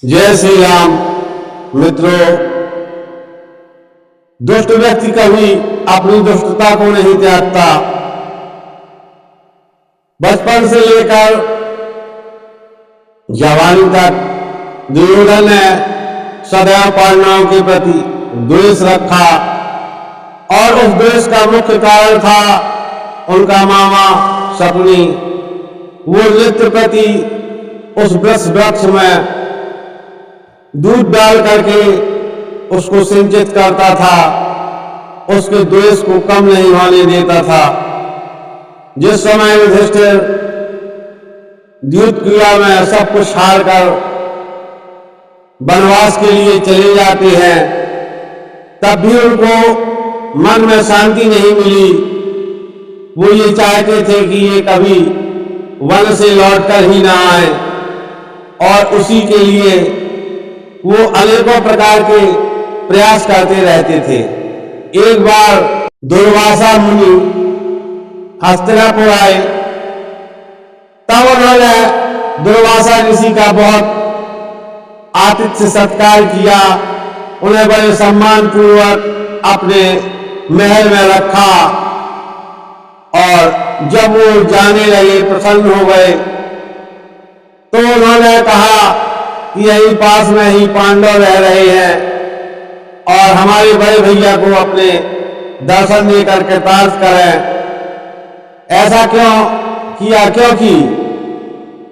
जय श्री राम। मित्रों, दुष्ट व्यक्ति कभी अपनी दुष्टता को नहीं त्यागता। बचपन से लेकर जवानी तक दुर्योधन ने सदैव पांडवों के प्रति द्वेष रखा और उस द्वेष का मुख्य कारण था उनका मामा शकुनी। वो नित्य प्रति उस वृक्ष में दूध डाल करके उसको सिंचित करता था, उसके द्वेष को कम नहीं होने देता था। जिस समय युधिष्ठिर युद्ध क्रिया में सब कुछ हार कर वनवास के लिए चले जाते हैं, तब भी उनको मन में शांति नहीं मिली। वो ये चाहते थे कि ये कभी वन से लौटकर ही ना आए और उसी के लिए वो अनेकों प्रकार के प्रयास करते रहते थे। एक बार दुर्वासा मुनि हस्तिनापुर आए, तब उन्होंने दुर्वासा ऋषि का बहुत आतिथ्य सत्कार किया, उन्हें बड़े सम्मान पूर्वक अपने महल में रखा और जब वो जाने लगे, प्रसन्न हो गए, तो उन्होंने कहा कि यही पास में ही पांडव रह रहे हैं और हमारे बड़े भैया को अपने दर्शन देकर कृतार्थ करें। ऐसा क्यों किया? क्योंकि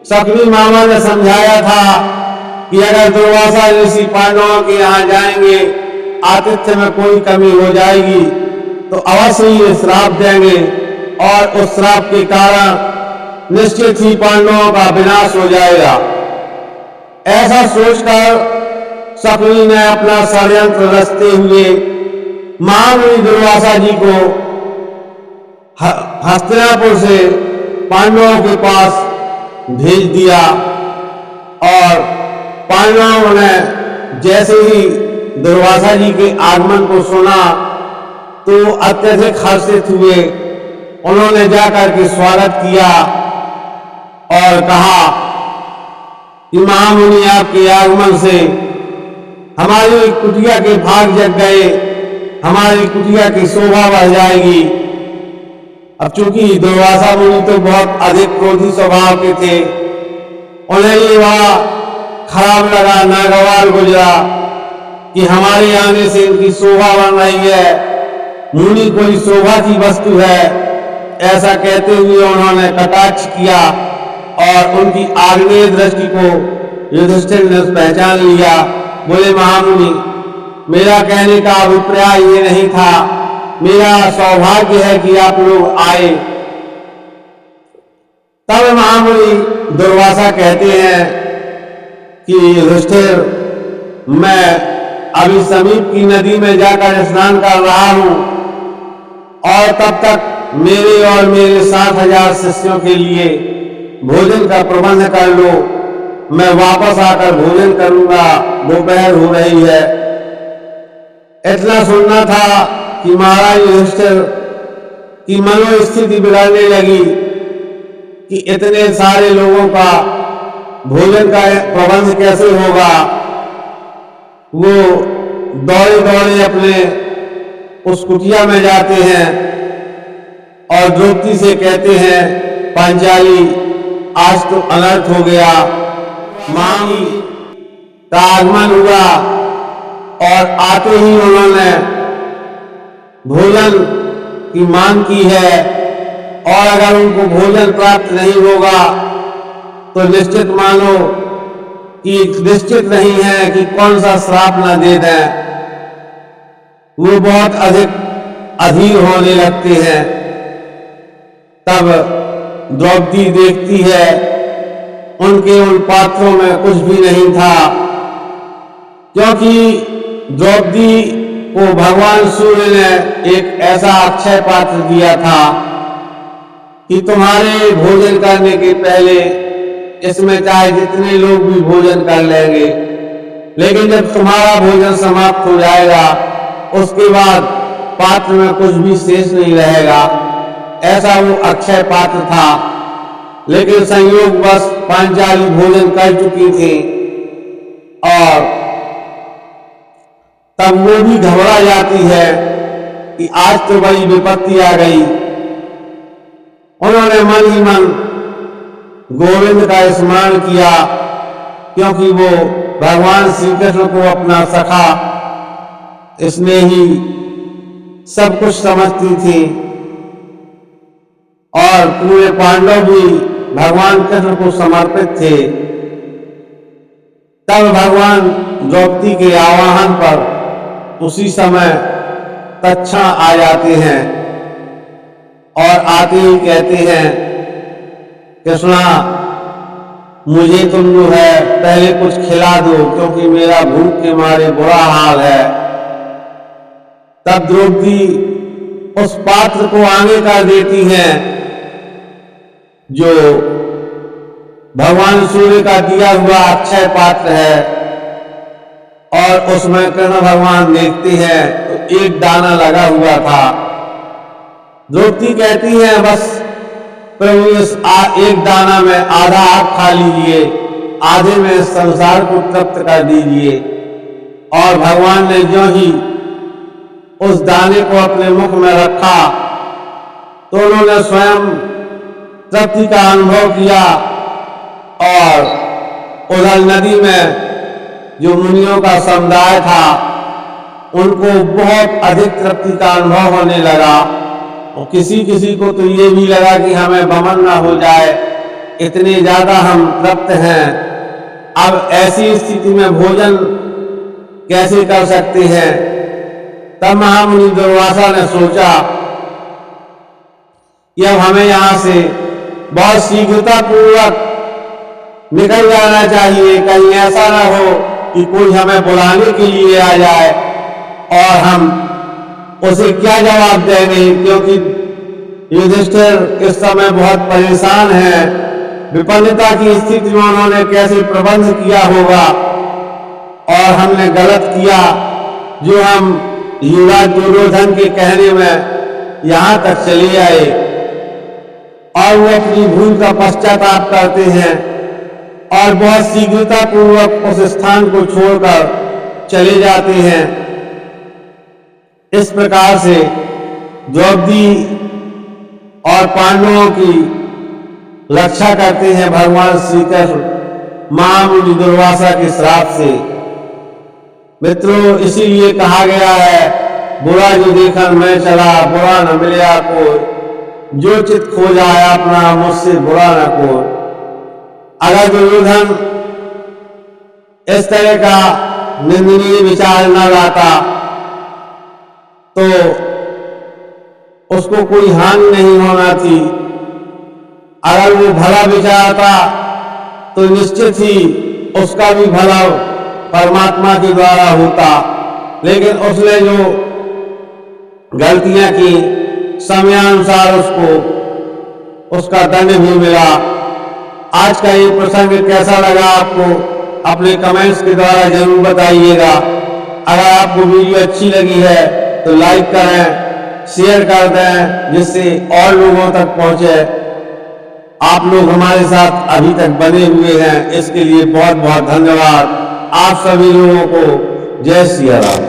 शकुनी मामा ने समझाया था कि अगर दुर्वासा ऋषि पांडवों के यहाँ जाएंगे, आतिथ्य में कोई कमी हो जाएगी तो अवश्य ही श्राप देंगे और उस श्राप के कारण निश्चित ही पांडवों का विनाश हो जाएगा। ऐसा सोचकर शकुनी ने अपना षड्यंत्र रचते हुए महामुनि दुर्वासा जी को हस्तिनापुर से पांडवों के पास भेज दिया और पांडवों ने जैसे ही दुर्वासा जी के आगमन को सुना तो अत्यधिक हर्षित हुए। उन्होंने जाकर के स्वागत किया और कहा कि महामुनि, आपके आगमन से हमारी कुटिया के भाग जग गए, हमारी कुटिया की शोभा बढ़ जाएगी। अब चूंकि दुर्वासा मुनि तो बहुत अधिक क्रोधी स्वभाव के थे, उन्हें ये बड़ा खराब लगा, नागवार गुजरा कि हमारे आने से इनकी शोभा बढ़ रही है, मुनि कोई शोभा की वस्तु है, ऐसा कहते हुए उन्होंने कटाक्ष किया और उनकी आग्नेय दृष्टि को युधिष्ठिर ने पहचान लिया। बोले, महामुनि, मेरा कहने का अभिप्राय ये नहीं था, मेरा सौभाग्य है कि आप लोग आए। तब महामुनि दुर्वासा कहते हैं कि युधिष्ठिर, मैं अभी समीप की नदी में जाकर स्नान कर रहा हूं और तब तक मेरे और मेरे 7,000 शिष्यों के लिए भोजन का प्रबंध कर लो, मैं वापस आकर भोजन करूंगा, दोपहर हो रही है। इतना सुनना था कि महाराज युधिष्ठिर की मनोस्थिति बिगड़ने लगी कि इतने सारे लोगों का भोजन का प्रबंध कैसे होगा। वो दौड़े दौड़े अपने उस कुटिया में जाते हैं और द्रौपदी से कहते हैं, पांचाली, आज तो अनर्थ हो गया, मांगी का आगमन हुआ और आते ही उन्होंने भोजन की मांग की है और अगर उनको भोजन प्राप्त नहीं होगा तो निश्चित मानो कि निश्चित नहीं है कि कौन सा श्राप न दे दें। वो बहुत अधिक अधीर होने लगते हैं। तब द्रौपदी देखती है उनके उन पात्रों में कुछ भी नहीं था, क्योंकि द्रौपदी को भगवान सूर्य ने एक ऐसा अक्षय पात्र दिया था कि तुम्हारे भोजन करने के पहले इसमें चाहे जितने लोग भी भोजन कर लेंगे, लेकिन जब तुम्हारा भोजन समाप्त हो जाएगा उसके बाद पात्र में कुछ भी शेष नहीं रहेगा। ऐसा वो अक्षय पात्र था। लेकिन संयोगवश पांचाली भोजन कर चुकी थी और तब वो भी घबरा जाती है कि आज तो बड़ी विपत्ति आ गई। उन्होंने मन ही मन गोविंद का स्मरण किया, क्योंकि वो भगवान श्री कृष्ण को अपना सखा स्नेही सब कुछ समझती थी, और पूरे पांडव भी भगवान कृष्ण को समर्पित थे। तब भगवान द्रौपदी के आवाहन पर उसी समय तत्क्षण आ जाते हैं और आते ही कहते हैं, कृष्णा मुझे तुम जो है पहले कुछ खिला दो, क्योंकि मेरा भूख के मारे बुरा हाल है। तब द्रौपदी उस पात्र को आगे कर देती हैं जो भगवान सूर्य का दिया हुआ अक्षय पात्र है, और उसमें कृष्ण भगवान देखते हैं तो एक दाना लगा हुआ था। द्रौपदी कहती है, बस प्रभु इस एक दाना में आधा आप खा लीजिए, आधे में संसार को तृप्त कर दीजिए। और भगवान ने जो ही उस दाने को अपने मुख में रखा तो उन्होंने स्वयं तृप्ति का अनुभव किया, और उधर नदी में जो मुनियों का समुदाय था उनको बहुत अधिक तृप्ति का अनुभव होने लगा, और किसी किसी को तो ये भी लगा कि हमें वमन न हो जाए, इतने ज्यादा हम तृप्त हैं, अब ऐसी स्थिति में भोजन कैसे कर सकते हैं। तब महामुनि दुर्वासा ने सोचा कि अब हमें यहां से बहुत शीघ्रता पूर्वक निकल जाना चाहिए, कहीं ऐसा ना हो कि कोई हमें बुलाने के लिए आ जाए और हम उसे क्या जवाब देंगे, क्योंकि युधिष्ठिर इस समय बहुत परेशान है। विपन्नता की स्थिति में उन्होंने कैसे प्रबंध किया होगा, और हमने गलत किया जो हम युवराज दुर्योधन के कहने में यहां तक चले आए, और वो अपनी भूल का पश्चाताप करते हैं और बहुत शीघ्रता पूर्वक उस स्थान को छोड़कर चले जाते हैं। इस प्रकार से द्रौपदी और पांडवों की रक्षा करते हैं भगवान श्री कृष्ण महामुनि दुर्वासा के श्राप से। मित्रों, इसीलिए कहा गया है, बुरा जो देखन मैं चला, बुरा न मिलया कोई, जो चित खो जाए अपना, मुझसे बुरा न कोई। अगर दुर्योधन इस तरह का निंदनीय विचार न लाता तो उसको कोई हानि नहीं होना थी। अगर वो भला विचारता तो निश्चित ही उसका भी भला परमात्मा के द्वारा होता, लेकिन उसने जो गलतियां की समयानुसार उसको उसका दंड भी मिला। आज का ये प्रसंग कैसा लगा आपको अपने कमेंट्स के द्वारा जरूर बताइएगा। अगर आपको वीडियो अच्छी लगी है तो लाइक करें, शेयर कर दें, जिससे और लोगों तक पहुंचे। आप लोग हमारे साथ अभी तक बने हुए हैं, इसके लिए बहुत बहुत धन्यवाद। आप सभी लोगों को जय सिया राम।